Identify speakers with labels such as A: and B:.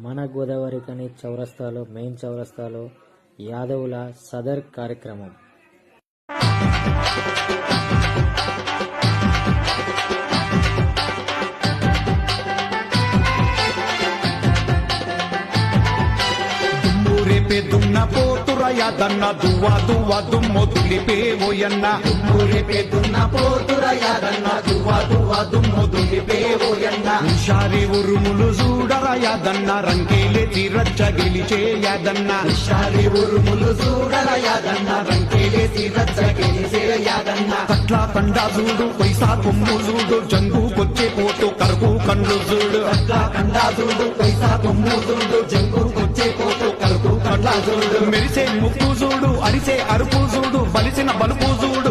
A: మన గోదావరి కని చౌరస్తాలో మెయిన్ చౌరస్తాలో యాదవుల సదర్ కార్యక్రమం.
B: దున్న పోతుర యాదన్న దువ్వా దువ్వా దుమ్మో దులిపే ఓయన్న.
C: రేపే దున్న పోతుర యాదన్న దువ్వా దువ్వా దుమ్మో దులిపే ఓయన్న.
B: హుషారి ఉరుములు చూడర యాదన్న రంకేలే తీరచ్చ గెలిచే యాదన్న.
C: హుషారి ఉరుములు చూడర యాదన్న రంకేలే తీరచ్చ గెలిచే యాదన్న.
B: కట్ల కండా చూడు పైసా కొమ్ము చూడు జంగుకొచ్చే పోతూ కరుకు కండ్లు చూడు.
C: కట్ల కండా చూడు పైసా కొమ్ము చూడు జంగుకొచ్చే పోతూ కరుకు కండ్ల చూడు.
B: మెరిసే ముక్కు చూడు అరిసే అరుపు చూడు బలిసిన బలుపు చూడు